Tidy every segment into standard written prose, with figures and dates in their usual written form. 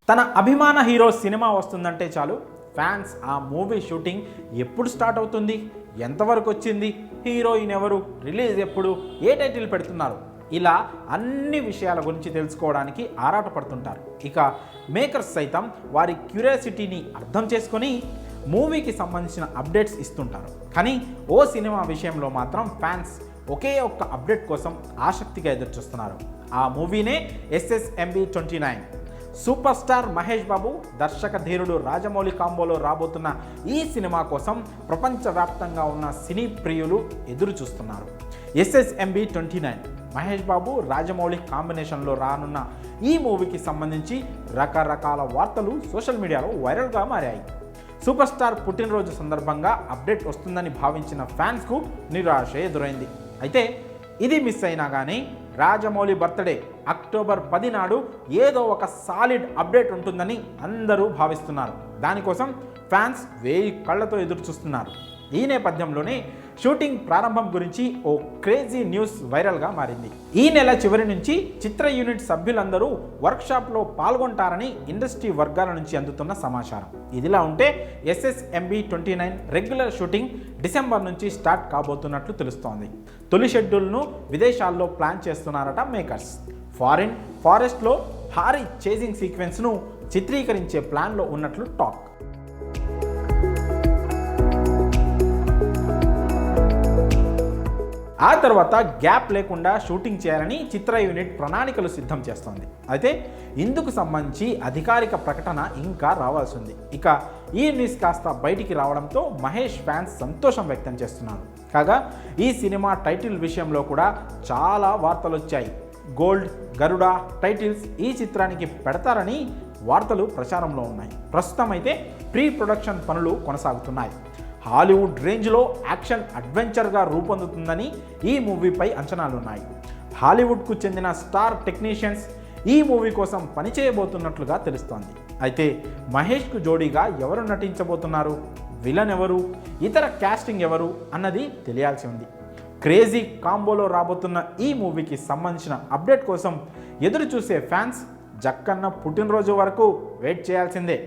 తన అభిమాన hero cinema వస్తుందంటే చాలు ఫ్యాన్స్ ఆ మూవీ షూటింగ్ ఎప్పుడు స్టార్ట్ అవుతుంది, ఎంతవరకు వచ్చింది, హీరోయిన్ ఎవరు, రిలీజ్ ఎప్పుడు, ఏ టైటిల్ పెడుతున్నారు, ఇలా అన్ని విషయాల గురించి తెలుసుకోవడానికి ఆరాటపడుతుంటారు. ఇక మేకర్స్ సైతం వారి క్యూరియాసిటీని అర్థం చేసుకొని మూవీకి సంబంధించిన అప్డేట్స్ ఇస్తుంటారు. కానీ ఓ సినిమా విషయంలో మాత్రం ఫ్యాన్స్ ఒకే ఒక్క అప్డేట్ కోసం ఆసక్తిగా ఎదురుచూస్తున్నారు. ఆ మూవీనే SSMB29. Super star Mahesh Babu, దర్శక ధీరుడు రాజమౌళి కాంబోలో రాబోతున్న ఈ సినిమా కోసం ప్రపంచవ్యాప్తంగా ఉన్న సినీ ప్రియులు ఎదురు చూస్తున్నారు. SSMB29 మహేష్ బాబు రాజమౌళి కాంబినేషన్లో రానున్న ఈ మూవీకి సంబంధించి రకరకాల వార్తలు సోషల్ మీడియాలో వైరల్గా మారాయి. సూపర్ స్టార్ పుట్టినరోజు సందర్భంగా అప్డేట్ వస్తుందని భావించిన ఫ్యాన్స్కు నిరాశ ఎదురైంది. అయితే ఇది మిస్ అయినా కానీ రాజమౌళి బర్త్డే అక్టోబర్ 10 నాడు ఏదో ఒక సాలిడ్ అప్డేట్ ఉంటుందని అందరూ భావిస్తున్నారు. దానికోసం ఫ్యాన్స్ వేయి కళ్ళతో ఎదురు చూస్తున్నారు. ఈ నేపథ్యంలోనే షూటింగ్ ప్రారంభం గురించి ఓ క్రేజీ న్యూస్ వైరల్గా మారింది. ఈ నెల చివరి నుంచి చిత్ర యూనిట్ సభ్యులందరూ వర్క్షాప్లో పాల్గొంటారని ఇండస్ట్రీ వర్గాల నుంచి అందుతున్న సమాచారం. ఇదిలా ఉంటే SSMB29 రెగ్యులర్ షూటింగ్ డిసెంబర్ నుంచి స్టార్ట్ కాబోతున్నట్లు తెలుస్తోంది. తొలి షెడ్యూల్ను విదేశాల్లో ప్లాన్ చేస్తున్నారట మేకర్స్. ఫారెస్ట్లో భారీ చేజింగ్ సీక్వెన్స్ను చిత్రీకరించే ప్లాన్లో ఉన్నట్లు టాక్. ఆ తర్వాత గ్యాప్ లేకుండా షూటింగ్ చేయాలని చిత్ర యూనిట్ ప్రణాళికలు సిద్ధం చేస్తోంది. అయితే ఇందుకు సంబంధించి అధికారిక ప్రకటన ఇంకా రావాల్సి ఉంది. ఇక ఈ న్యూస్ కాస్త బయటికి రావడంతో మహేష్ ఫ్యాన్స్ సంతోషం వ్యక్తం చేస్తున్నారు. కాగా ఈ సినిమా టైటిల్ విషయంలో కూడా చాలా వార్తలు వచ్చాయి. గోల్డ్, గరుడ టైటిల్స్ ఈ చిత్రానికి పెడతారని వార్తలు ప్రచారంలో ఉన్నాయి. ప్రస్తుతం అయితే ప్రీ ప్రొడక్షన్ పనులు కొనసాగుతున్నాయి. హాలీవుడ్ రేంజ్లో యాక్షన్ అడ్వెంచర్గా రూపొందుతుందని ఈ మూవీపై అంచనాలున్నాయి. హాలీవుడ్కు చెందిన స్టార్ టెక్నీషియన్స్ ఈ మూవీ కోసం పనిచేయబోతున్నట్లుగా తెలుస్తోంది. అయితే మహేష్కు జోడీగా ఎవరు నటించబోతున్నారు, విలన్ ఎవరు, ఇతర క్యాస్టింగ్ ఎవరు అన్నది తెలియాల్సి ఉంది. క్రేజీ కాంబోలో రాబోతున్న ఈ మూవీకి సంబంధించిన అప్డేట్ కోసం ఎదురు చూసే ఫ్యాన్స్ జక్కన్న పుట్టినరోజు వరకు వెయిట్ చేయాల్సిందే.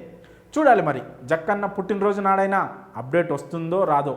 చూడాలి మరి జక్కన్న పుట్టినరోజు నాడైనా అప్డేట్ వస్తుందో రాదో.